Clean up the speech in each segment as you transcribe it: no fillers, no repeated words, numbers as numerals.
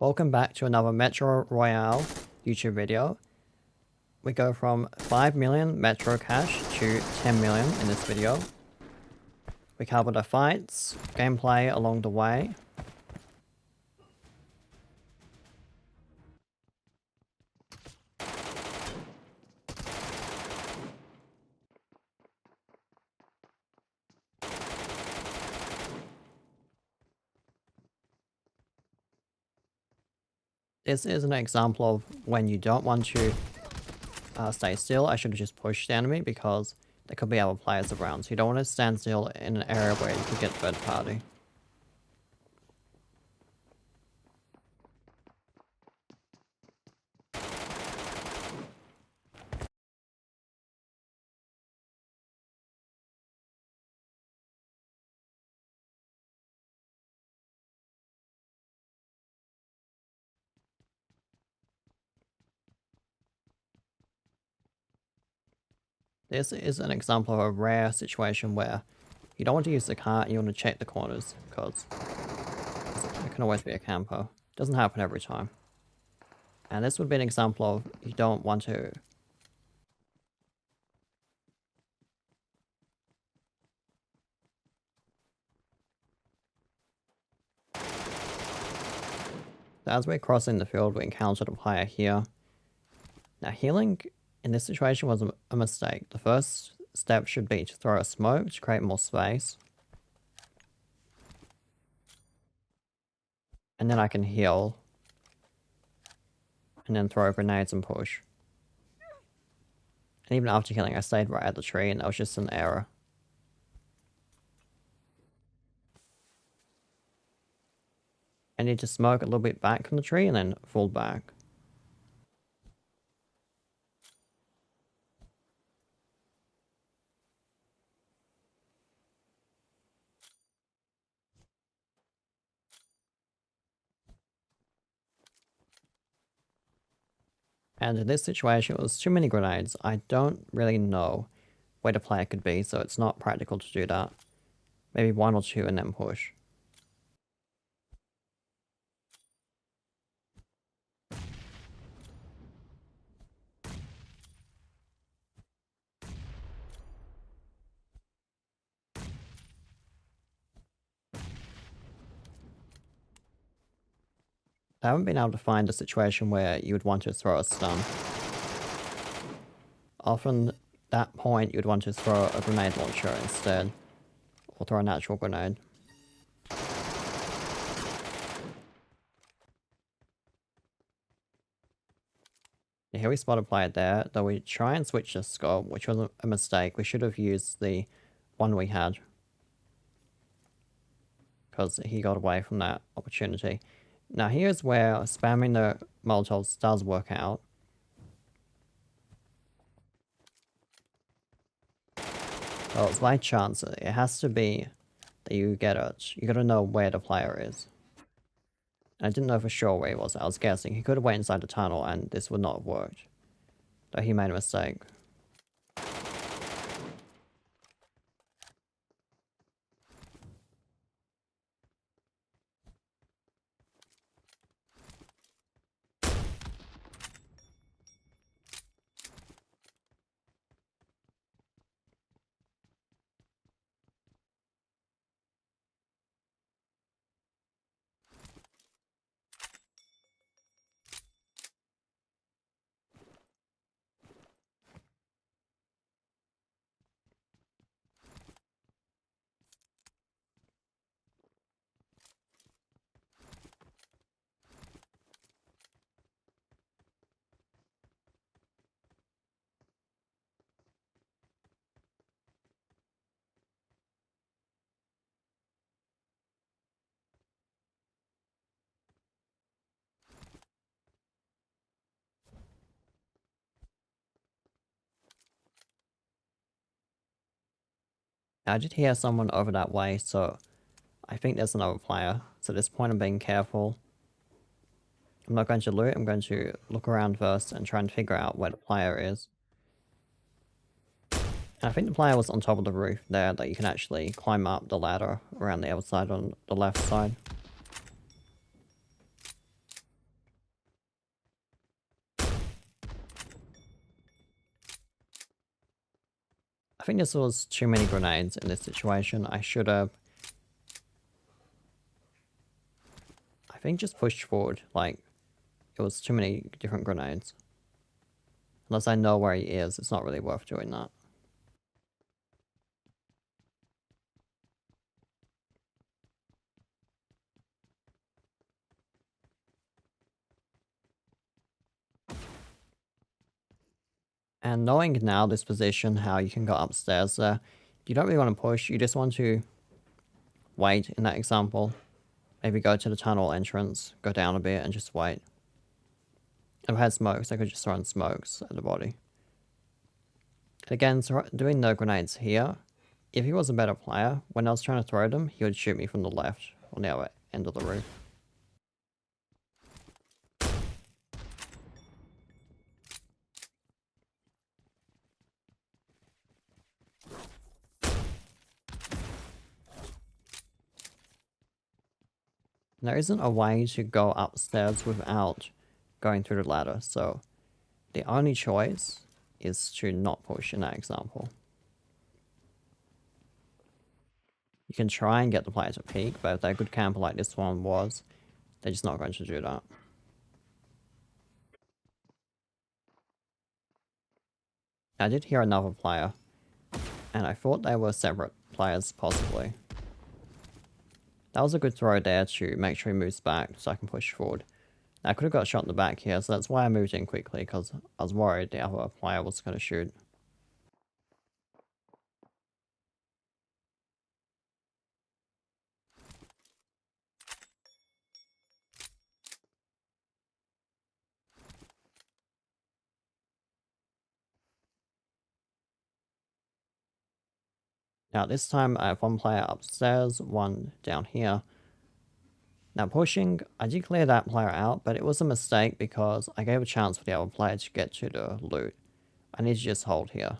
Welcome back to another Metro Royale YouTube video. We go from 5 million Metro cash to 10 million in this video. We cover the fights, gameplay along the way. This is an example of when you don't want to stay still. I should have just pushed the enemy because there could be other players around. So you don't want to stand still in an area where you could get third party. This is an example of a rare situation where you don't want to use the cart, you want to check the corners because there can always be a camper. Doesn't happen every time. And this would be an example of you don't want to. So as we're crossing the field, we encountered a player here. Now healing in this situation was a mistake. The first step should be to throw a smoke to create more space. And then I can heal. And then throw grenades and push. And even after healing, I stayed right at the tree and that was just an error. I need to smoke a little bit back from the tree and then fall back. And in this situation, it was too many grenades. I don't really know where the player could be, so it's not practical to do that. Maybe one or two and then push. I haven't been able to find a situation where you would want to throw a stun. Often, that point, you'd want to throw a grenade launcher instead, or throw a natural grenade. Here we spot a player there, though we try and switch the scope, which was a mistake. We should have used the one we had, because he got away from that opportunity. Now here's where spamming the Molotovs does work out. Well, it's by chance. It has to be that you get it. You gotta know where the player is. I didn't know for sure where he was. I was guessing. He could have went inside the tunnel and this would not have worked. Though he made a mistake. I did hear someone over that way, so I think there's another player. So at this point I'm being careful. I'm not going to loot, I'm going to look around first and try and figure out where the player is. And I think the player was on top of the roof there, that you can actually climb up the ladder around the other side on the left side. think this was too many grenades in this situation. I should have, I think, just pushed forward. Like, it was too many different grenades. Unless I know where he is, it's not really worth doing that. And knowing now this position, how you can go upstairs there, you don't really want to push, you just want to wait in that example. Maybe go to the tunnel entrance, go down a bit and just wait. If I had smokes, I could just throw in smokes at the body. And again, doing no grenades here, if he was a better player, when I was trying to throw them, he would shoot me from the left on the other end of the roof. There isn't a way to go upstairs without going through the ladder, so the only choice is to not push in that example. You can try and get the player to peek, but if they're a good camper like this one was, they're just not going to do that. I did hear another player, and I thought they were separate players, possibly. That was a good throw there to make sure he moves back so I can push forward. I could have got shot in the back here, so that's why I moved in quickly, because I was worried the other player was going to shoot. Now this time I have one player upstairs, one down here. Now pushing, I did clear that player out, but it was a mistake because I gave a chance for the other player to get to the loot. I need to just hold here.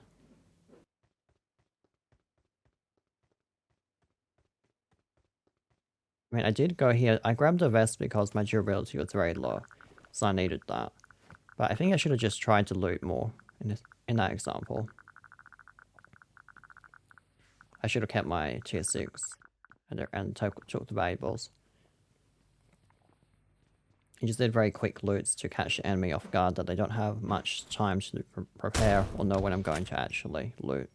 I mean, I did go here. I grabbed a vest because my durability was very low, so I needed that. But I think I should have just tried to loot more in that example. I should have kept my tier 6 and took the valuables. He just did very quick loots to catch the enemy off guard that they don't have much time to prepare or know when I'm going to actually loot.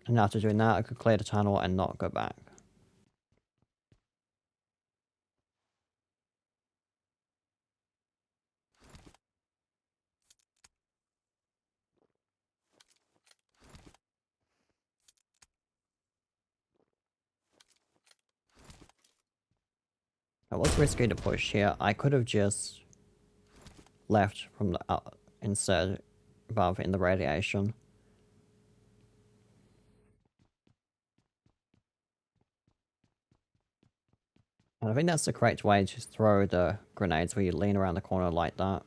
And after doing that, I could clear the tunnel and not go back. It was risky to push here. I could have just left from the instead above in the radiation. And I think that's the correct way to throw the grenades, where you lean around the corner like that.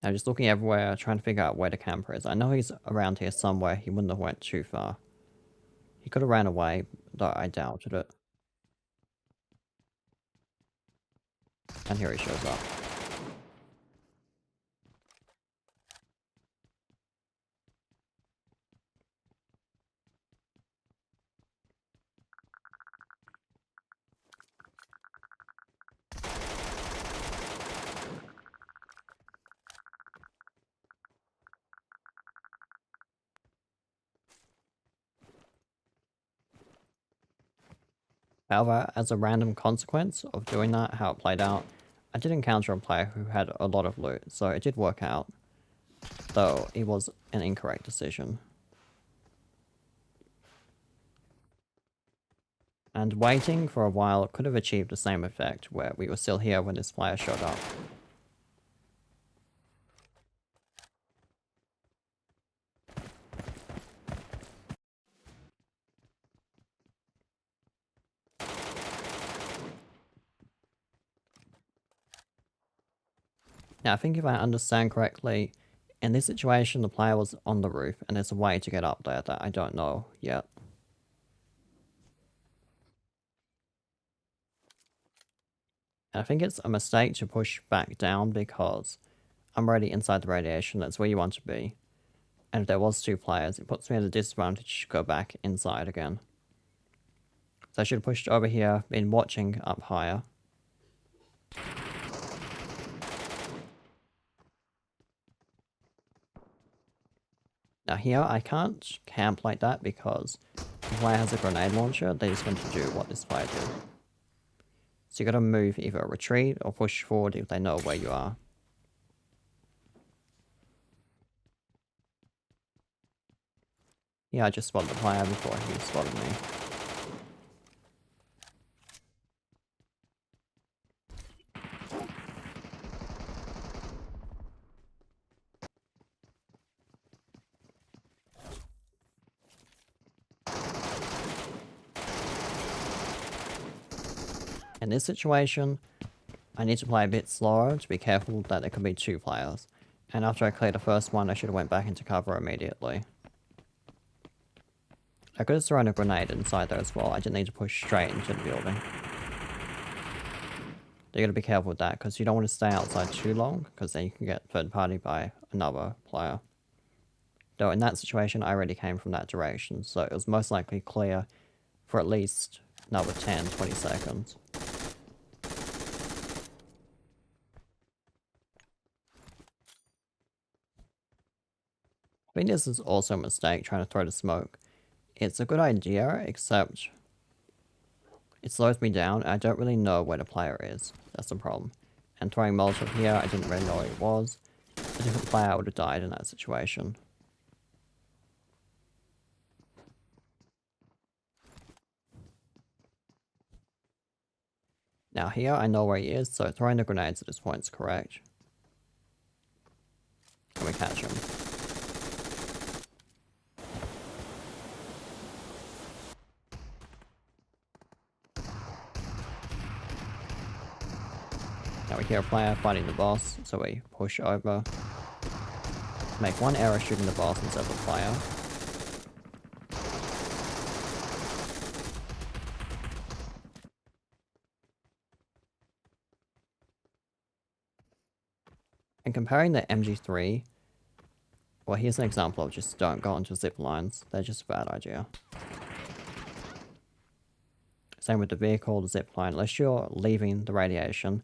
I'm just looking everywhere, trying to figure out where the camper is. I know he's around here somewhere. He wouldn't have went too far. He could have ran away, though I doubted it. And here he shows up. However, as a random consequence of doing that, how it played out, I did encounter a player who had a lot of loot, so it did work out. Though it was an incorrect decision. And waiting for a while could have achieved the same effect, where we were still here when this player showed up. Now, I think if I understand correctly, in this situation the player was on the roof, and there's a way to get up there that I don't know yet. And I think it's a mistake to push back down because I'm already inside the radiation, that's where you want to be. And if there was 2 players, it puts me at a disadvantage to go back inside again. So I should have pushed over here, been watching up higher. Now here, I can't camp like that because if the player has a grenade launcher, they're just going to do what this player did. So you gotta move either retreat or push forward if they know where you are. Yeah, I just spotted the player before he spotted me. In this situation, I need to play a bit slower to be careful that there could be 2 players. And after I cleared the first one, I should have went back into cover immediately. I could have thrown a grenade inside there as well, I didn't need to push straight into the building. You gotta be careful with that, because you don't want to stay outside too long, because then you can get third party by another player. Though in that situation, I already came from that direction, so it was most likely clear for at least another 10-20 seconds. I think this is also a mistake, trying to throw the smoke. It's a good idea, except it slows me down, and I don't really know where the player is. That's the problem. And throwing Molotov here, I didn't really know where it was. A different player would have died in that situation. Now here, I know where he is, so throwing the grenades at this point is correct. And we catch him. Now we hear a player fighting the boss, so we push over. Make one error shooting the boss instead of the player. And comparing the MG3, well, here's an example of just don't go onto zip lines. They're just a bad idea. Same with the vehicle, the zip line. Unless you're leaving the radiation,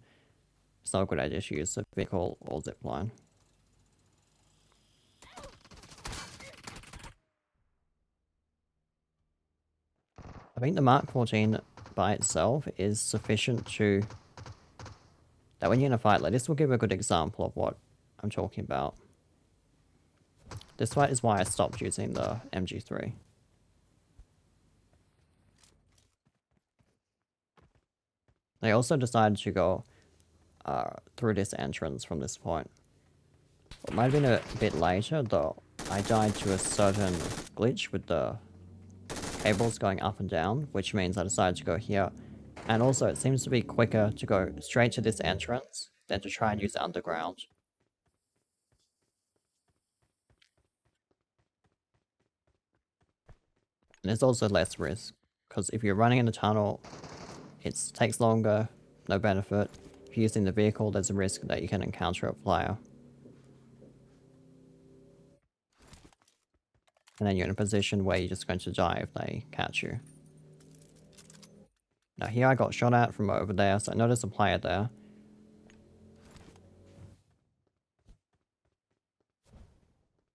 it's not a good idea to use the vehicle or zip line. I think the Mark 14 by itself is sufficient to... that when you're in a fight like this will give a good example of what I'm talking about. This fight is why I stopped using the MG3. I also decided to go through this entrance from this point. It might have been a bit later, though. I died to a certain glitch with the cables going up and down, which means I decided to go here. And also, it seems to be quicker to go straight to this entrance than to try and use the underground. And there's also less risk, because if you're running in a tunnel, it takes longer, no benefit. If you're using the vehicle, there's a risk that you can encounter a player. And then you're in a position where you're just going to die if they catch you. Now here I got shot at from over there, so I noticed a player there.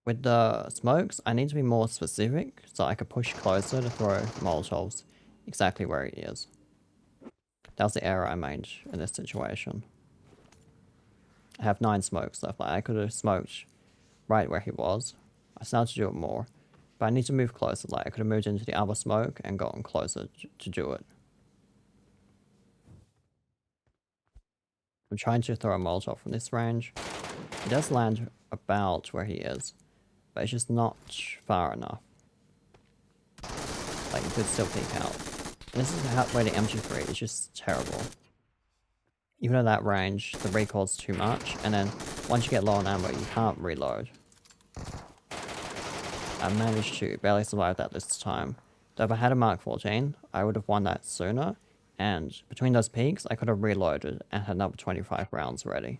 With the smokes, I need to be more specific, so I could push closer to throw Molotovs exactly where he is. That was the error I made in this situation. I have 9 smokes left, like I could have smoked right where he was. I started to do it more, but I need to move closer, like I could have moved into the other smoke and gotten closer to do it. I'm trying to throw a Molotov from this range. It does land about where he is, but it's just not far enough. Like, you could still peek out. And this is where the MG3 is just terrible. Even at that range, the recoil's too much, and then once you get low on ammo, you can't reload. I managed to barely survive that this time. Though if I had a Mark 14, I would have won that sooner, and between those peaks, I could have reloaded and had another 25 rounds ready.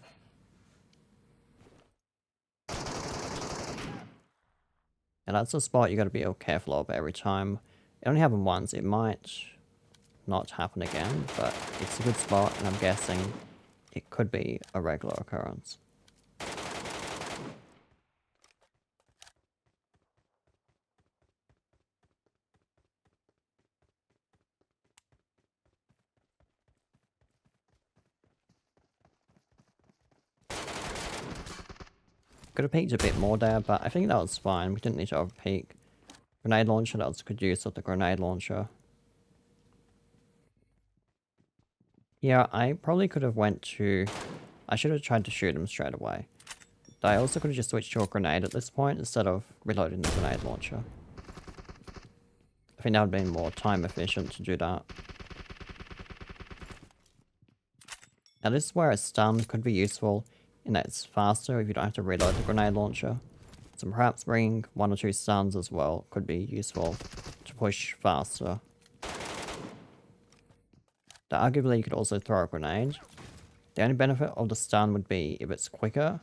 And that's a spot you got to be careful of every time. It only happened once. It might not happen again, but it's a good spot, and I'm guessing it could be a regular occurrence. Could have peeked a bit more there, but I think that was fine. We didn't need to overpeak. Grenade launcher, that was good use of the grenade launcher. Yeah, I probably could have went to... I should have tried to shoot him straight away. But I also could have just switched to a grenade at this point instead of reloading the grenade launcher. I think that would have been more time efficient to do that. Now this is where a stun could be useful, in that it's faster if you don't have to reload the grenade launcher. So perhaps bringing 1 or 2 stuns as well could be useful to push faster. Now, arguably you could also throw a grenade. The only benefit of the stun would be if it's quicker,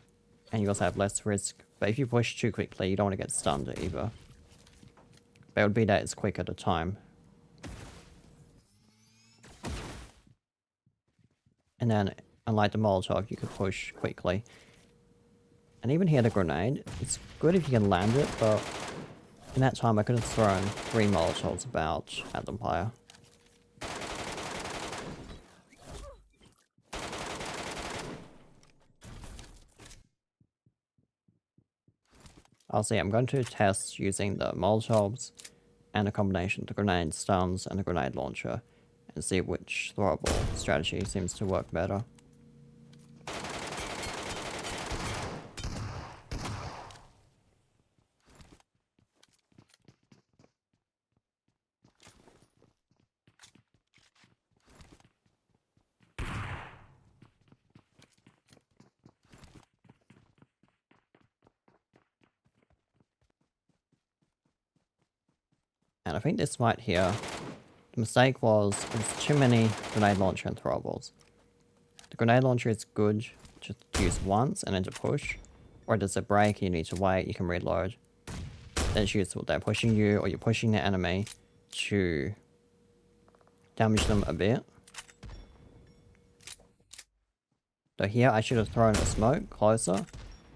and you also have less risk. But if you push too quickly, you don't want to get stunned either. But it would be that it's quicker to time. And then, unlike the Molotov, you could push quickly. And even here, the grenade, it's good if you can land it, but in that time I could have thrown 3 Molotovs about at the player. I'll see, I'm going to test using the Molotovs and a combination of the grenade stuns and the grenade launcher, and see which throwable strategy seems to work better. And I think this right here, the mistake was there's too many grenade launcher and throwables. The grenade launcher is good to use once and then to push, or does it break, you need to wait, you can reload. Then it's useful, they're pushing you or you're pushing the enemy to damage them a bit. So here I should have thrown a smoke closer,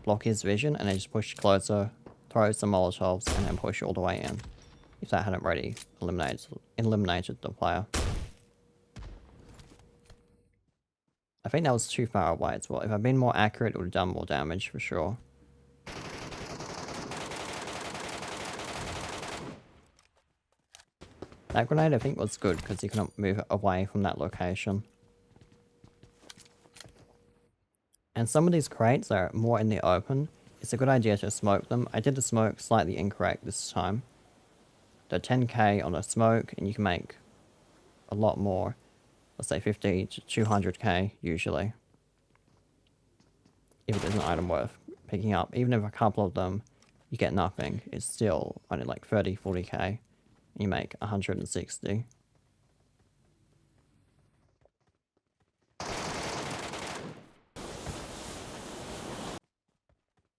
block his vision, and then just push closer, throw some Molotovs, and then push all the way in. If that hadn't already eliminated the player. I think that was too far away as well. If I'd been more accurate, it would have done more damage for sure. That grenade I think was good because you couldn't move away from that location. And some of these crates are more in the open. It's a good idea to smoke them. I did the smoke slightly incorrect this time. The 10k on a smoke, and you can make a lot more. Let's say 50 to 200k usually. If it is an item worth picking up. Even if a couple of them you get nothing, it's still only like 30, 40k. And you make 160.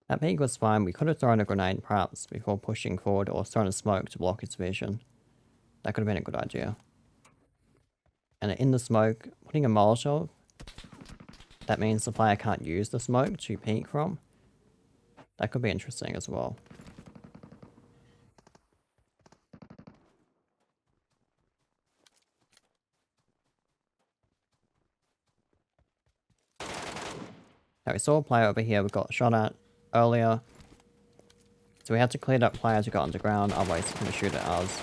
That peak was fine. We could have thrown a grenade perhaps before pushing forward, or thrown a smoke to block its vision. That could have been a good idea. And in the smoke, putting a Molotov, that means the player can't use the smoke to peek from. That could be interesting as well. Now we saw a player over here we got shot at earlier. So we had to clear that player to go underground, otherwise he's going to shoot at us.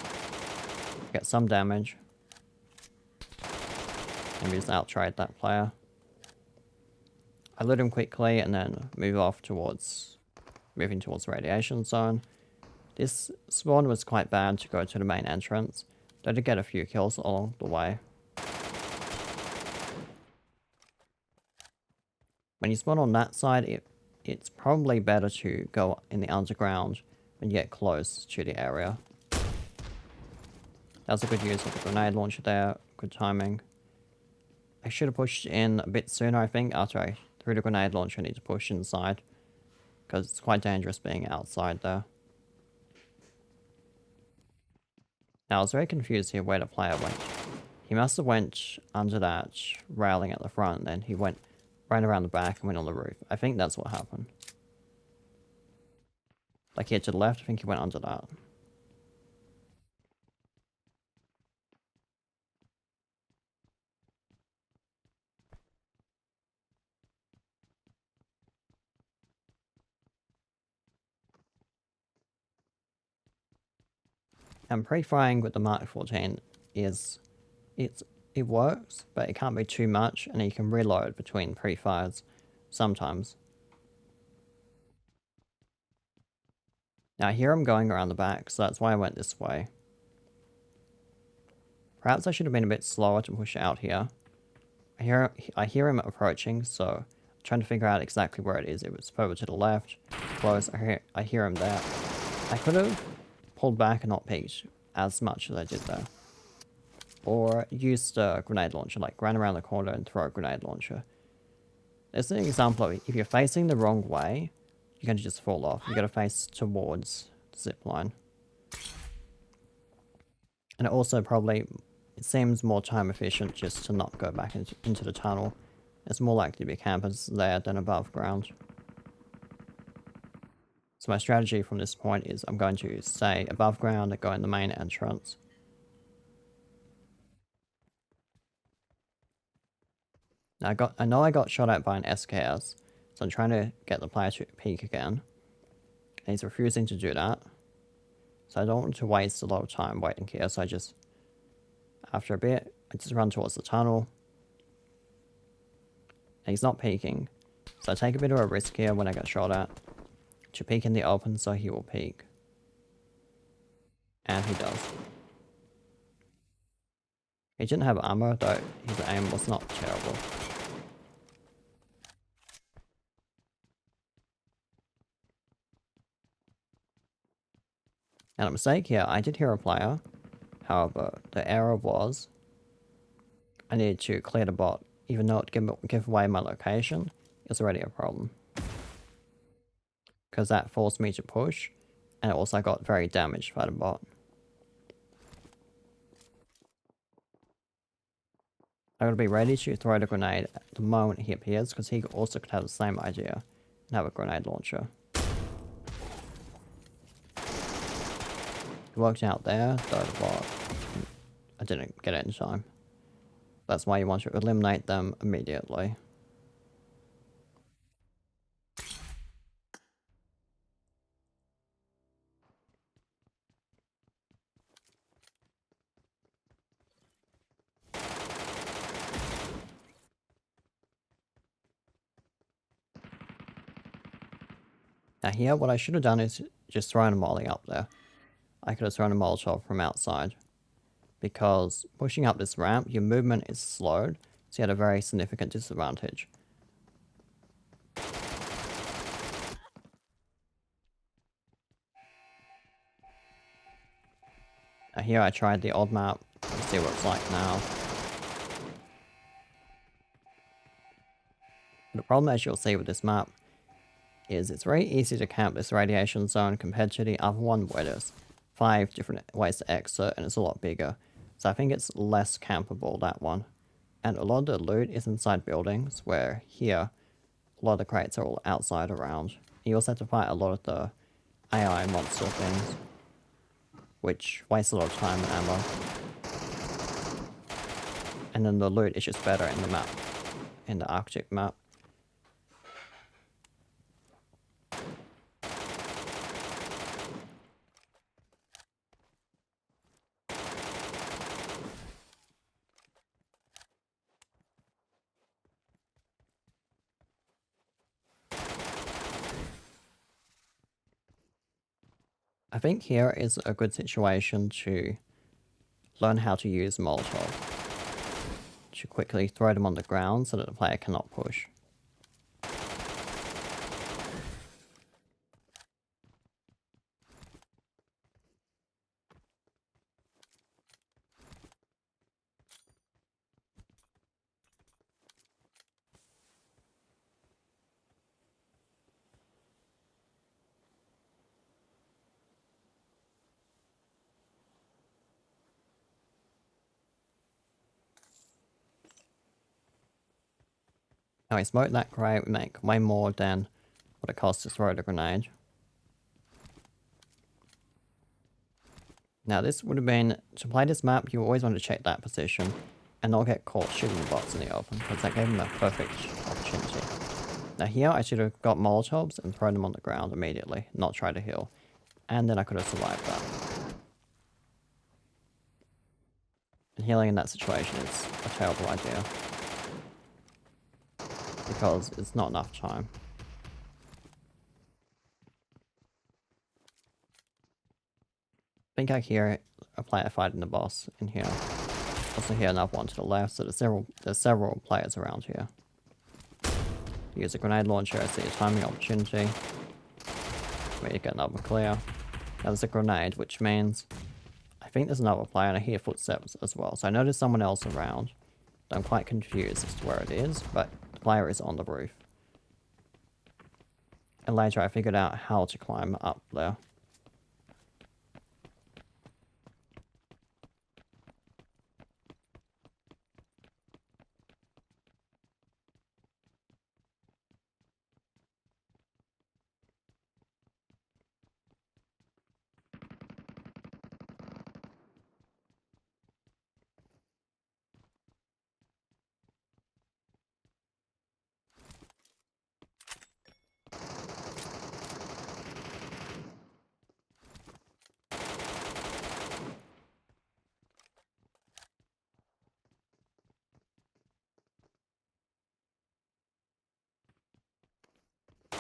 Get some damage. And we just out-trade that player. I loot him quickly and then moving towards radiation zone. This spawn was quite bad to go to the main entrance. Though I did get a few kills along the way. When you spawn on that side, it's probably better to go in the underground when you get close to the area. That was a good use of the grenade launcher there, good timing. I should have pushed in a bit sooner, I think, after I threw the grenade launcher. I need to push inside, because it's quite dangerous being outside there. Now I was very confused here where the player went. He must have went under that railing at the front, and then he went right around the back and went on the roof. I think that's what happened. Like here to the left, I think he went under that. And pre-firing with the Mark 14 is it works, but it can't be too much, and you can reload between pre-fires sometimes. Now here I'm going around the back, so that's why I went this way. Perhaps I should have been a bit slower to push out here. I hear him approaching, so I'm trying to figure out exactly where it is. It was further to the left, close. I hear him there. I could have pulled back and not peeked as much as I did there. Or used a grenade launcher, like run around the corner and throw a grenade launcher. There's an example of if you're facing the wrong way, you're going to just fall off. You've got to face towards the zip line. And it also probably, it seems more time efficient just to not go back into the tunnel. It's more likely to be campers there than above ground. So my strategy from this point is I'm going to stay above ground and go in the main entrance. Now I know I got shot at by an SKS, so I'm trying to get the player to peek again. And he's refusing to do that. So I don't want to waste a lot of time waiting here, so I just, after a bit, I just run towards the tunnel. And he's not peeking, so I take a bit of a risk here when I get shot at, to peek in the open so he will peek. And he does. He didn't have armor, though his aim was not terrible. And a mistake here, I did hear a player. However, the error was I needed to clear the bot. Even though it give away my location, it's already a problem. Because that forced me to push, and it also got very damaged by the bot. I gotta be ready to throw the grenade at the moment he appears, because he also could have the same idea and have a grenade launcher. It worked out there, though the bot, I didn't get it in time. That's why you want to eliminate them immediately. Now here, what I should have done is just thrown a molly up there. I could have thrown a Molotov from outside. Because pushing up this ramp, your movement is slowed, so you had a very significant disadvantage. Now here I tried the odd map. Let's see what it's like now. The problem, as you'll see with this map, is it's very easy to camp this radiation zone compared to the other one where there's 5 different ways to exit and it's a lot bigger. So I think it's less campable, that one. And a lot of the loot is inside buildings, where here, a lot of the crates are all outside around. You also have to fight a lot of the AI monster things, which wastes a lot of time and ammo. And then the loot is just better in the map, in the Arctic map. I think here is a good situation to learn how to use Molotov. To quickly throw them on the ground so that the player cannot push. Now we smoke that crate, we make way more than what it costs to throw the grenade. Now this would have been, to play this map, you always want to check that position and not get caught shooting the bots in the open, because that gave them a perfect opportunity. Now here I should have got molotovs and thrown them on the ground immediately, not try to heal. And then I could have survived that. And healing in that situation is a terrible idea, because it's not enough time. I think I hear a player fighting the boss in here. Also hear another one to the left, so there's several players around here. Use a grenade launcher, I see a timing opportunity. Maybe get another clear. Now there's a grenade, which means I think there's another player and I hear footsteps as well. So I know there's someone else around. I'm quite confused as to where it is, but the player is on the roof. And later I figured out how to climb up there.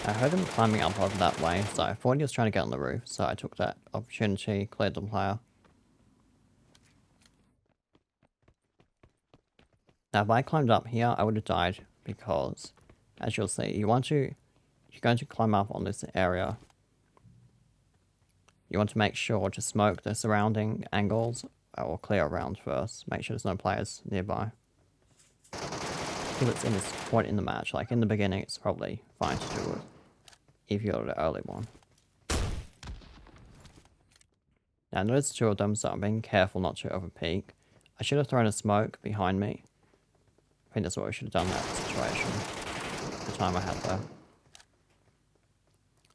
I heard him climbing up over that way, so I thought he was trying to get on the roof, so I took that opportunity, cleared the player. Now if I climbed up here, I would have died, because, as you'll see, you're going to climb up on this area. You want to make sure to smoke the surrounding angles, or clear around first, make sure there's no players nearby. If it's in this point in the match, like in the beginning, it's probably fine to do it, if you're the early one. Now I noticed two of them, so I'm being careful not to overpeak. I should have thrown a smoke behind me. I think that's what I should have done in that situation. The time I had there.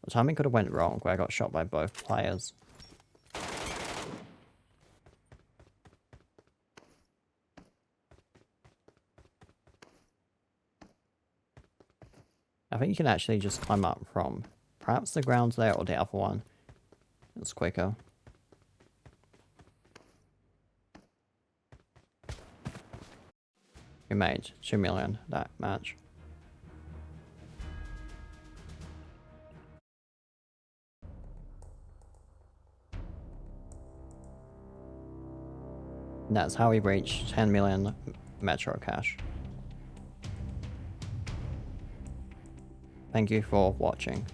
The timing could have went wrong, where I got shot by both players. I think you can actually just climb up from perhaps the ground there or the other one. It's quicker. We made 2 million that match. And that's how we reached 10 million Metro cash. Thank you for watching.